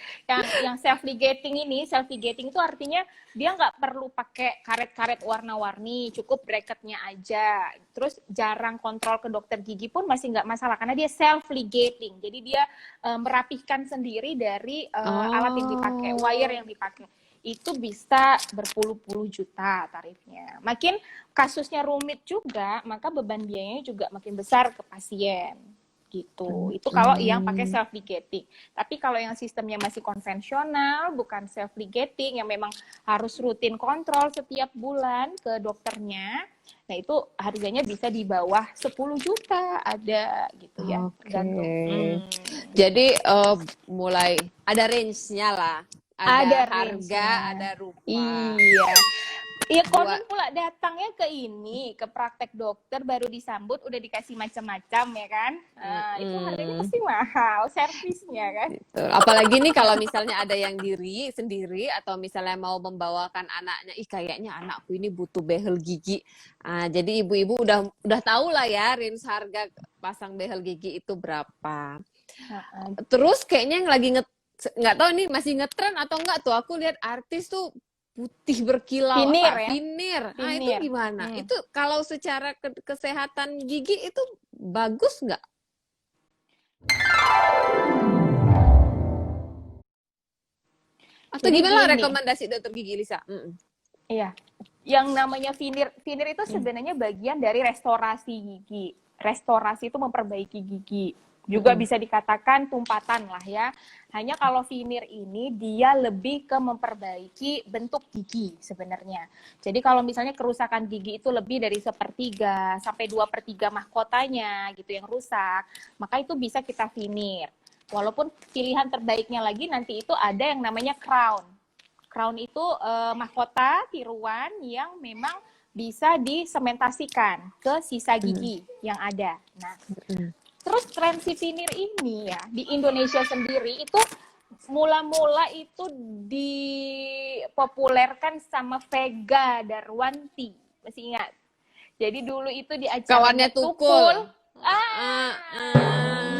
yang self-ligating itu artinya dia nggak perlu pakai karet-karet warna-warni, cukup bracketnya aja. Terus jarang kontrol ke dokter gigi pun masih nggak masalah karena dia self-ligating. Jadi dia merapihkan sendiri dari alat yang dipakai, wire yang dipakai. Itu bisa berpuluh-puluh juta tarifnya. Makin kasusnya rumit juga, maka beban biayanya juga makin besar ke pasien. Gitu. Itu kalau yang pakai self-ligating. Tapi kalau yang sistemnya masih konvensional, bukan self-ligating, yang memang harus rutin kontrol setiap bulan ke dokternya, nah itu harganya bisa di bawah 10 juta ada gitu ya. Oke. Jadi mulai ada range-nya lah. Ada harga, range-nya. ada rupa. Iya. Iya, konon pula datangnya ke ini, ke praktek dokter baru disambut udah dikasih macam-macam ya kan. Itu harganya pasti mahal, servisnya kan. Gitu. Apalagi nih kalau misalnya ada yang diri sendiri atau misalnya mau membawakan anaknya, ih kayaknya anakku ini butuh behel gigi. Jadi ibu-ibu udah tahu lah ya range harga pasang behel gigi itu berapa. Terus kayaknya yang lagi nggak tahu nih masih ngetren atau enggak tuh, aku lihat artis tuh putih berkilau, Finir ya? Finir. Itu Finir. gimana? Itu kalau secara kesehatan gigi itu bagus nggak? Atau Jadi gimana gini, rekomendasi dokter gigi Lisa? Iya, yang namanya finir itu sebenarnya bagian dari restorasi gigi. Restorasi itu memperbaiki gigi. Juga bisa dikatakan tumpatan lah ya. Hanya kalau finir ini dia lebih ke memperbaiki bentuk gigi sebenarnya. Jadi kalau misalnya kerusakan gigi itu lebih dari 1/3 sampai 2/3 mahkotanya gitu yang rusak, maka itu bisa kita finir. Walaupun pilihan terbaiknya lagi nanti itu ada yang namanya crown. Crown itu mahkota tiruan yang memang bisa disementasikan ke sisa gigi yang ada. Nah, terus tren si finir ini ya di Indonesia sendiri itu mula-mula itu dipopulerkan sama Vega Darwanti, masih ingat? Jadi dulu itu di acara Kawannya Tukul.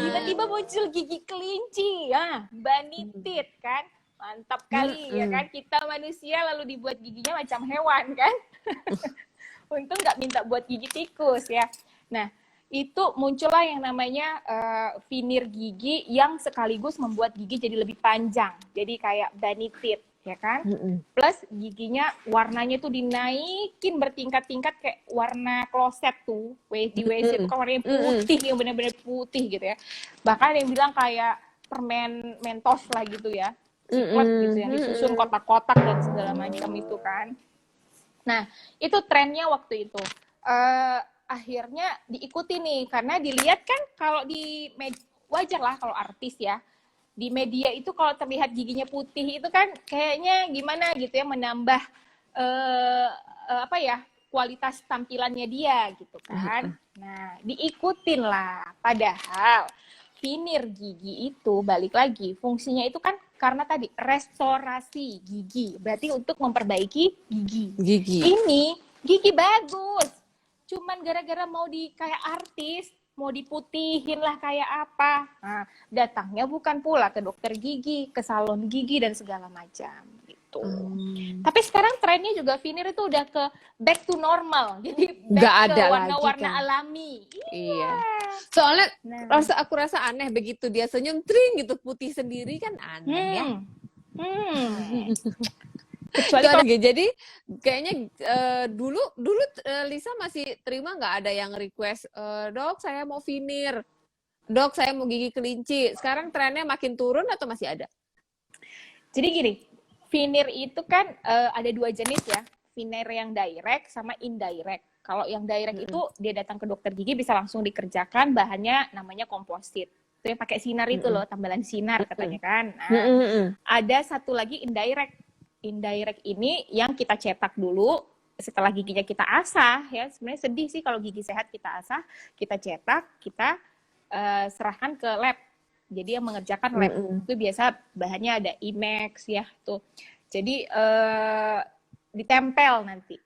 Tiba-tiba muncul gigi kelinci, banitit kan, mantap kali ya kan, kita manusia lalu dibuat giginya macam hewan kan. Untung nggak minta buat gigi tikus ya. Nah, itu muncullah yang namanya finir gigi yang sekaligus membuat gigi jadi lebih panjang, jadi kayak banitit ya kan. Plus giginya warnanya tuh dinaikin bertingkat-tingkat kayak warna kloset tuh, di WC itu kan warnanya putih, yang benar-benar putih gitu ya. Bahkan ada yang bilang kayak permen Mentos lah gitu ya, ciklet gitu yang disusun kotak-kotak dan segala macam itu kan. Nah, itu trennya waktu itu. Akhirnya diikuti nih, karena dilihat kan kalau di wajar lah kalau artis ya, di media itu kalau terlihat giginya putih itu kan kayaknya gimana gitu ya, menambah apa ya, kualitas tampilannya dia gitu kan. Nah, diikutin lah. Padahal finir gigi itu balik lagi fungsinya itu kan karena tadi restorasi gigi, berarti untuk memperbaiki gigi. Ini gigi bagus, cuman gara-gara mau kayak artis, mau diputihin lah kayak apa. Nah, datangnya bukan pula ke dokter gigi, ke salon gigi dan segala macam gitu. Tapi sekarang trennya juga finir itu udah ke back to normal, jadi back ke warna-warna alami. Iya. Soalnya aku rasa aneh begitu dia senyum tring gitu putih sendiri kan aneh ya. Kecuali kalau jadi kayaknya dulu Lisa masih terima nggak ada yang request, dok saya mau finir, dok saya mau gigi kelinci. Sekarang trennya makin turun atau masih ada? Jadi gini, finir itu kan ada 2 jenis ya, finir yang direct sama indirect. Kalau yang direct itu dia datang ke dokter gigi bisa langsung dikerjakan, bahannya namanya komposit. Itu yang pakai sinar itu loh, tambalan sinar katanya kan. Nah, ada satu lagi indirect. Indirect ini yang kita cetak dulu setelah giginya kita asah ya. Sebenarnya sedih sih kalau gigi sehat kita asah, kita cetak, kita serahkan ke lab. Jadi yang mengerjakan lab itu biasa bahannya ada IMAX ya tuh. Jadi ditempel nanti.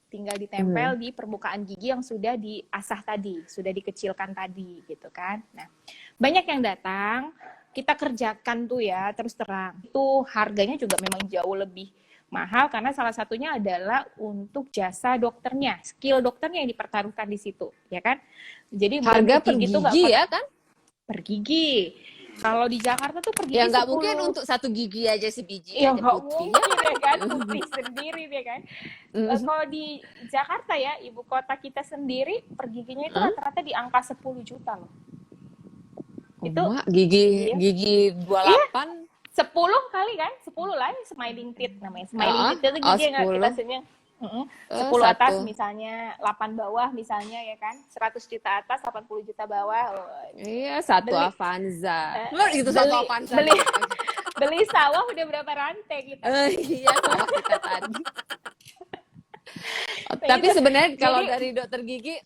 tinggal ditempel di permukaan gigi yang sudah diasah tadi, sudah dikecilkan tadi gitu kan. Nah, banyak yang datang, kita kerjakan tuh ya, terus terang. Itu harganya juga memang jauh lebih mahal karena salah satunya adalah untuk jasa dokternya, skill dokternya yang dipertaruhkan di situ, ya kan? Jadi Harga per gigi tuh nggak gigi ya kan? per gigi. Kalau di Jakarta tuh per gigi Ya nggak 10. mungkin untuk satu gigi aja si biji Ya aja nggak putih. mungkin ya kan, putih sendiri ya kan. Kalau di Jakarta ya, ibu kota kita sendiri, per giginya itu rata-rata di angka 10 juta loh. Itu Mak, gigi iya. gigi 28. 10 kali kan, 10 lah, smiling teeth namanya. Smiling teeth itu gigi yang 10. kita senyum. 10 atas misalnya, 8 bawah misalnya ya kan, 100 juta atas, 80 juta bawah. Iya, satu Beli- Avanza. Itu satu Avanza. Beli sawah udah berapa rantai kita. Iya, sama kita tadi. Tapi sebenarnya kalau dari dokter gigi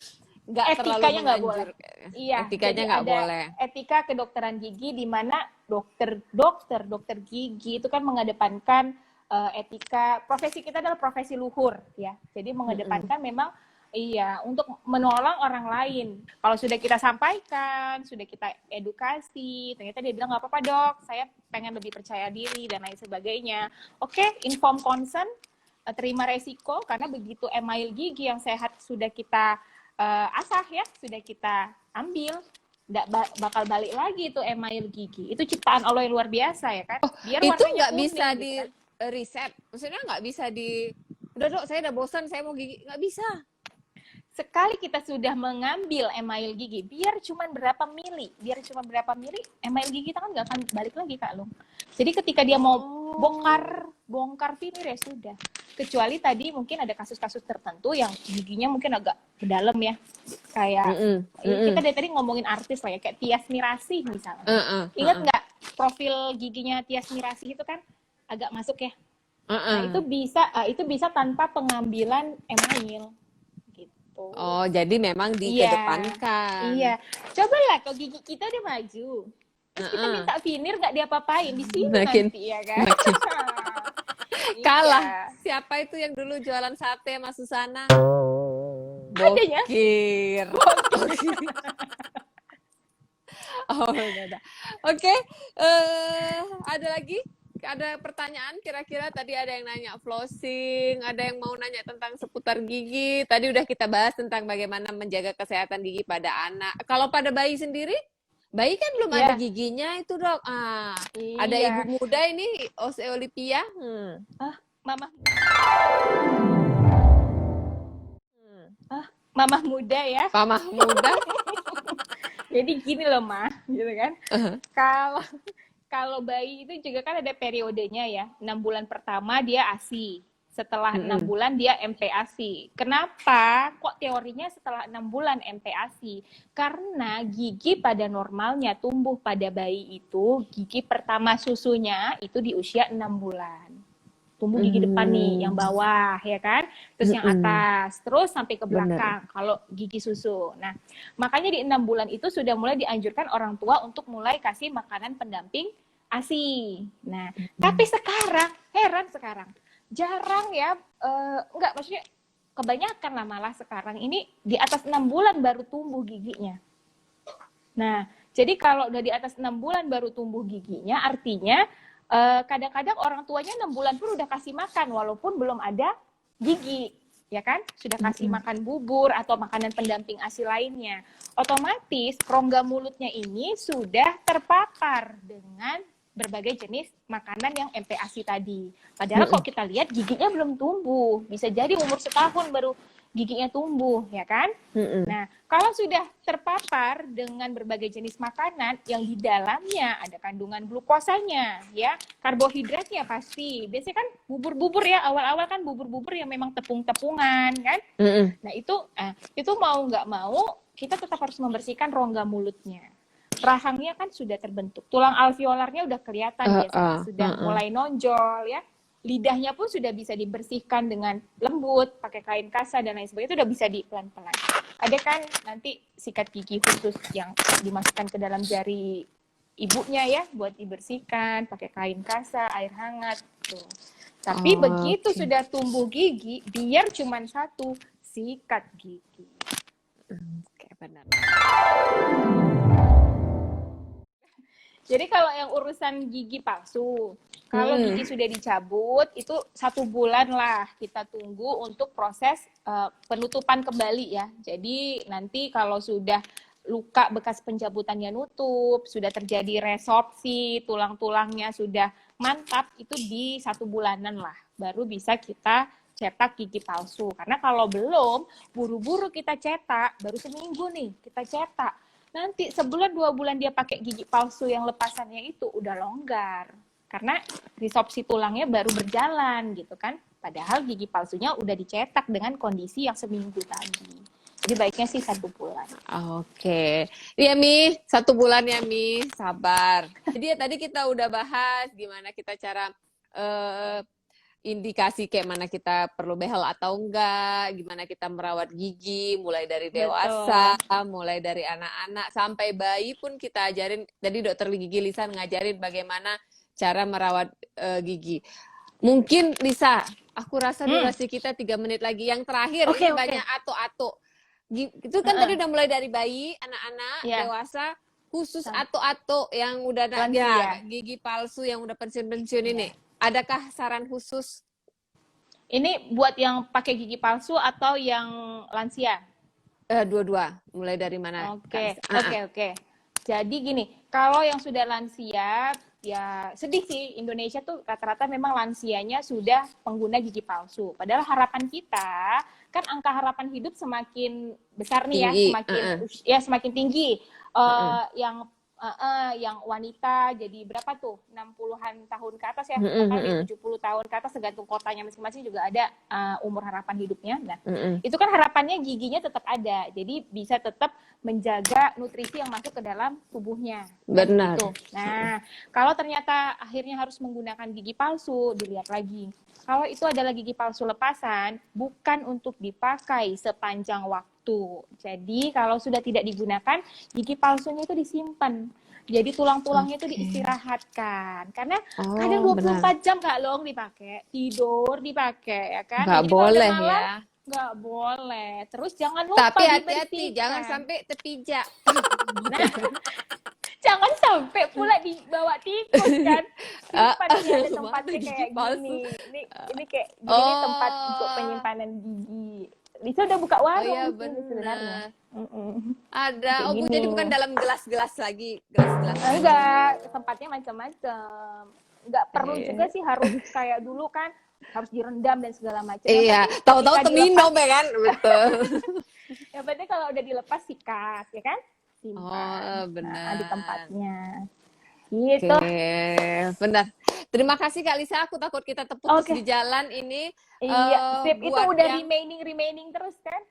nggak terlalu etikanya nggak boleh. menganjur. Iya, Etikanya jadi nggak ada boleh. etika kedokteran gigi di mana dokter gigi itu kan mengedepankan etika. Profesi kita adalah profesi luhur ya. Jadi mengedepankan memang iya untuk menolong orang lain. Kalau sudah kita sampaikan, sudah kita edukasi, ternyata dia bilang nggak apa-apa dok, saya pengen lebih percaya diri dan lain sebagainya. Oke, inform consent, terima resiko karena begitu email gigi yang sehat sudah kita asah ya, sudah kita ambil, nggak bakal balik lagi itu email gigi. Itu ciptaan Allah yang luar biasa ya kan. Biar Itu warnanya nggak kuning, bisa gitu di kan. reset. Maksudnya nggak bisa udah dok, saya udah bosan, saya mau gigi. Nggak bisa. Sekali kita sudah mengambil email gigi, biar cuma berapa mili, email gigi kita kan nggak akan balik lagi Kak Lung. Jadi ketika dia mau bongkar finir ya sudah. Kecuali tadi mungkin ada kasus-kasus tertentu yang giginya mungkin agak ke dalam ya. Kayak kita dari tadi ngomongin artis lah ya, kayak Tias Mirasih misalnya. Ingat nggak profil giginya Tias Mirasih itu kan agak masuk ya. Nah, itu bisa tanpa pengambilan email. Oh, jadi memang dikedepankan. Iya. Cobalah kalau gigi kita udah maju. Terus kita minta veneer nggak diapa-apain di sini nanti ya kan. Kalah. Siapa itu yang dulu jualan sate Mas Susana? Adanya. Bokir. Oh, ada. Oke, ada lagi? Ada pertanyaan kira-kira tadi ada yang nanya flossing, ada yang mau nanya tentang seputar gigi. Tadi udah kita bahas tentang bagaimana menjaga kesehatan gigi pada anak. Kalau pada bayi sendiri, bayi kan belum ada giginya itu dok. Ada ibu muda ini Oseolipia. Mama. Mama muda ya. Mama muda. Jadi gini loh mah, gitu kan. Kalau bayi itu juga kan ada periodenya ya. 6 bulan pertama dia ASI. Setelah 6 bulan dia MPASI. Kenapa? Kok teorinya setelah 6 bulan MPASI? Karena gigi pada normalnya tumbuh pada bayi itu, gigi pertama susunya itu di usia 6 bulan. Tumbuh gigi depan nih, yang bawah ya kan. Terus yang atas, terus sampai ke belakang kalau gigi susu. Nah, makanya di 6 bulan itu sudah mulai dianjurkan orang tua untuk mulai kasih makanan pendamping ASI. Nah, tapi sekarang, heran sekarang, jarang ya, enggak, maksudnya kebanyakan lah malah sekarang ini di atas 6 bulan baru tumbuh giginya. Nah, jadi kalau udah di atas 6 bulan baru tumbuh giginya, artinya kadang-kadang orang tuanya 6 bulan pun udah kasih makan walaupun belum ada gigi, ya kan? Sudah kasih makan bubur atau makanan pendamping ASI lainnya. Otomatis rongga mulutnya ini sudah terpapar dengan berbagai jenis makanan yang MPASI tadi. Padahal kalau kita lihat giginya belum tumbuh, bisa jadi umur setahun baru giginya tumbuh, ya kan? Nah, kalau sudah terpapar dengan berbagai jenis makanan yang di dalamnya ada kandungan glukosanya, ya, karbohidratnya pasti. Biasanya kan bubur-bubur ya, awal-awal kan bubur-bubur yang memang tepung-tepungan, kan? Nah, itu mau nggak mau kita tetap harus membersihkan rongga mulutnya. Rahangnya kan sudah terbentuk, tulang alveolarnya udah kelihatan biasanya sudah mulai nonjol ya, lidahnya pun sudah bisa dibersihkan dengan lembut pakai kain kasa dan lain sebagainya, itu udah bisa pelan-pelan. Ada kan nanti sikat gigi khusus yang dimasukkan ke dalam jari ibunya ya buat dibersihkan pakai kain kasa, air hangat tuh. Tapi begitu Oke. sudah tumbuh gigi, biar cuma satu, sikat gigi. Oke, benar. Jadi kalau yang urusan gigi palsu, kalau gigi sudah dicabut, itu 1 bulan lah kita tunggu untuk proses penutupan kembali ya. Jadi nanti kalau sudah luka bekas pencabutannya nutup, sudah terjadi resorpsi, tulang-tulangnya sudah mantap, itu di 1 bulanan lah. Baru bisa kita cetak gigi palsu. Karena kalau belum, buru-buru kita cetak, baru seminggu nih kita cetak. Nanti sebulan 2 bulan dia pakai gigi palsu yang lepasannya itu udah longgar. Karena resorpsi tulangnya baru berjalan gitu kan. Padahal gigi palsunya udah dicetak dengan kondisi yang seminggu tadi. Jadi baiknya sih 1 bulan. Oke. Iya, Mi. 1 bulan ya, Mi. Sabar. Jadi ya tadi kita udah bahas gimana kita cara indikasi kayak mana kita perlu behel atau enggak, gimana kita merawat gigi, mulai dari dewasa, mulai dari anak-anak, sampai bayi pun kita ajarin. Jadi dokter gigi Lisa ngajarin bagaimana cara merawat gigi. Mungkin Lisa, aku rasa durasi kita 3 menit lagi. Yang terakhir, ini banyak ato-ato. Itu kan tadi udah mulai dari bayi, anak-anak, dewasa, khusus ato-ato yang udah gigi palsu, yang udah pensiun-pensiun ini. Adakah saran khusus? Ini buat yang pakai gigi palsu atau yang lansia? Dua-dua. Mulai dari mana? Oke. Jadi gini, kalau yang sudah lansia, ya sedih sih. Indonesia tuh rata-rata memang lansianya sudah pengguna gigi palsu. Padahal harapan kita, kan angka harapan hidup semakin besar nih ya, semakin tinggi. Yang wanita jadi berapa tuh? 60-an tahun ke atas ya, 70 tahun ke atas, tergantung kotanya masing-masing juga ada umur harapan hidupnya. Nah, itu kan harapannya giginya tetap ada. Jadi bisa tetap menjaga nutrisi yang masuk ke dalam tubuhnya. Benar. Gitu. Nah, kalau ternyata akhirnya harus menggunakan gigi palsu, dilihat lagi. Kalau itu adalah gigi palsu lepasan, bukan untuk dipakai sepanjang waktu. Jadi kalau sudah tidak digunakan, gigi palsunya itu disimpan. Jadi tulang-tulangnya itu diistirahatkan. Karena kadang 24 jam Kak Long dipakai, tidur dipakai, ya kan? Nggak boleh ya. Nggak boleh. Terus jangan lupa tapi hati-hati, jangan sampai terpijak. Nah, jangan sampai pula dibawa tikus kan. Simpan ada tempatnya kayak gini. Ini kayak gini tempat untuk penyimpanan gigi. Lisa udah buka warung sebenarnya. Ada. Jadi bukan dalam gelas-gelas lagi, gelas-gelas. Enggak, tempatnya macam-macam. Enggak perlu juga sih harus kayak dulu kan harus direndam dan segala macam. Iya, tahu-tahu terminum ya kan, betul. Yang penting kalau udah dilepas sikat, ya kan? Simpan. Benar. Di tempatnya. Gitu. Benar. Terima kasih Kak Lisa, aku takut kita terputus di jalan ini. Iya, sip. Itu udah remaining terus kan?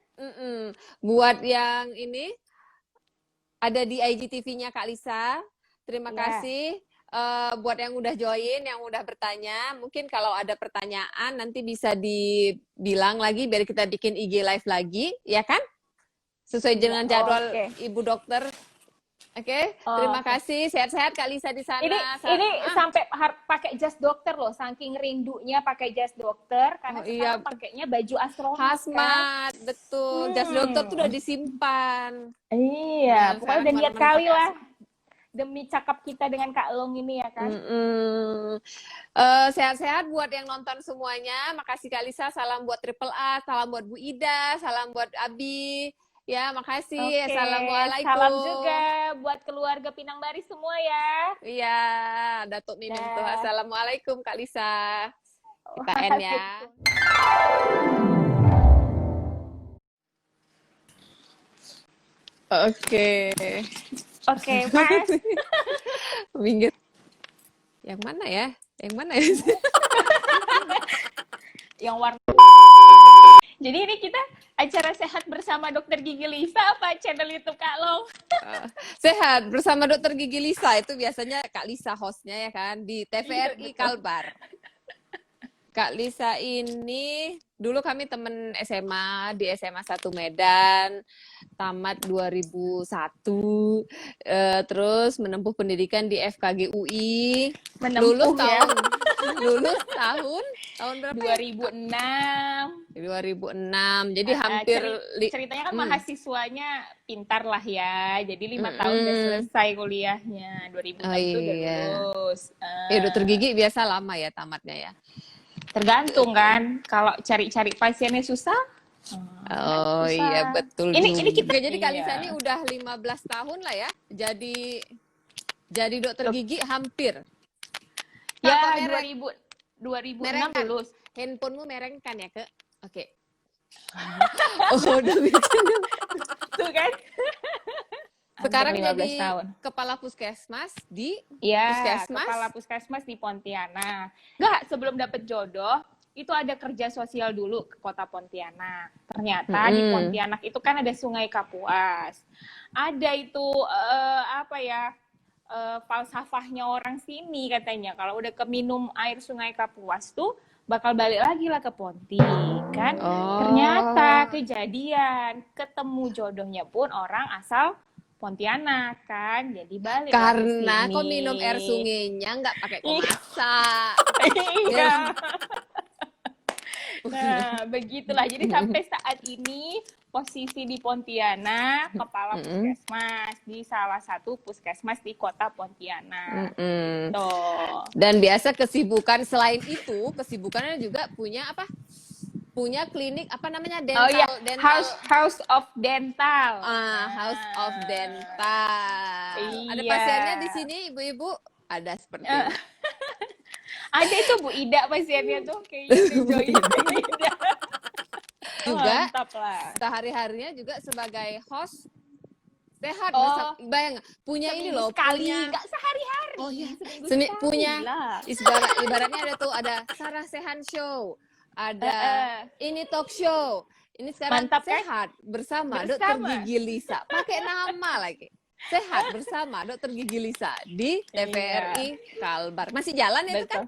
Buat yang ini ada di IGTV-nya Kak Lisa. Terima kasih. Buat yang udah join, yang udah bertanya, mungkin kalau ada pertanyaan nanti bisa dibilang lagi biar kita bikin IG live lagi, ya kan? Sesuai dengan jadwal Ibu Dokter. Terima kasih. Sehat-sehat Kak Lisa di sana. Ini sampai pakai jas dokter loh, saking rindunya pakai jas dokter karena sekarang pakainya baju astronot. Hazmat, kan? Betul. Jas dokter tuh udah disimpan. Iya, pokoknya udah niat kali lah. Demi cakap kita dengan Kak Long ini ya kan. Sehat-sehat buat yang nonton semuanya. Makasih Kak Lisa. Salam buat Triple A, salam buat Bu Ida, salam buat Abi. Ya, makasih. Assalamualaikum. Salam juga buat keluarga Pinang Baris semua ya. Iya, Datuk minum tuh. Assalamualaikum Kak Lisa. Kita end ya. Oke, Mas. Minggir. Yang mana ya? Yang warna. Jadi ini kita acara sehat bersama Dokter Gigi Lisa apa channel YouTube Kak Long? Sehat bersama Dokter Gigi Lisa, itu biasanya Kak Lisa hostnya ya kan, di TVRI Kalbar. Kak Lisa ini dulu kami temen SMA di SMA 1 Medan, tamat 2001, terus menempuh pendidikan di FKG UI, lulus tahun Lulus tahun berapa ya? 2006. 2006. Jadi hampir Ceritanya kan mahasiswanya pintar lah ya. Jadi 5 tahun udah selesai kuliahnya. 2006 tuh udah lulus. Ya dokter gigi biasa lama ya tamatnya ya. Tergantung kan. Kalau cari-cari pasiennya susah. Oh susah. iya betul. Ini kita. Oke, jadi Kak Lisa ini udah 15 tahun lah ya. Jadi dokter gigi hampir. Ya 2006 merengkan. lulus. Handphonemu merengkan ya Kak? Oke. Oh udah bikin. Tuh kan. Sekarang 15 jadi tahun. kepala puskesmas di Ya, kepala puskesmas di Pontianak. Enggak, sebelum dapet jodoh, itu ada kerja sosial dulu ke kota Pontianak. Ternyata di Pontianak itu kan ada Sungai Kapuas. Ada itu falsafahnya orang sini katanya. Kalau udah keminum air Sungai Kapuas tuh bakal balik lagi lah ke Ponti kan. Ternyata kejadian ketemu jodohnya pun orang asal Pontianak kan, jadi balik karena sini. kok minum air sungainya nggak pakai masak. Iya. Nah, begitulah. Jadi sampai saat ini posisi di Pontianak, kepala puskesmas di salah satu puskesmas di kota Pontianak. Tuh. Dan biasa kesibukan selain itu, kesibukannya juga punya apa? Punya klinik apa namanya dental, dental. House of Dental. House of Dental. Iya. Ada pasiennya di sini ibu-ibu? Ada seperti itu. Ada itu Bu Ida pasiennya tuh kayaknya Bu Ida. Juga mantap lah. Sehari-harinya juga sebagai host sehat. Bayang punya seminggu ini loh, sekali, punya nggak sehari-hari. Oh iya, sekali punya lah. ibaratnya ada Sarah Sehan Show, ada ini talk show. Ini sekarang mantap, sehat bersama Dokter Gigi Lisa. Pakai nama lagi. Sehat bersama Dokter Gigi Lisa di TVRI Kalbar. Masih jalan ya itu kan?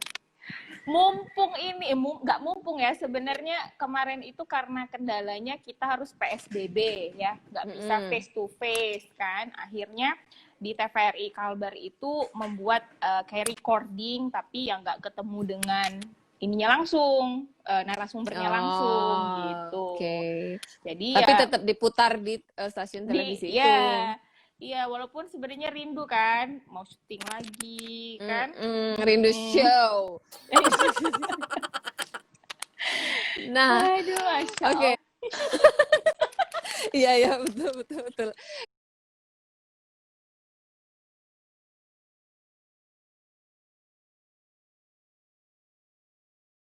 Mumpung ini, nggak mumpung ya sebenarnya kemarin itu karena kendalanya kita harus PSBB ya, nggak bisa face to face kan. Akhirnya di TVRI Kalbar itu membuat kayak recording tapi yang nggak ketemu dengan ininya langsung, narasumbernya langsung gitu. Jadi tapi ya, tetap diputar di stasiun televisi itu. Iya, walaupun sebenarnya rindu kan, mau syuting lagi kan. Rindu show. Nah, aduh, oke. Iya betul.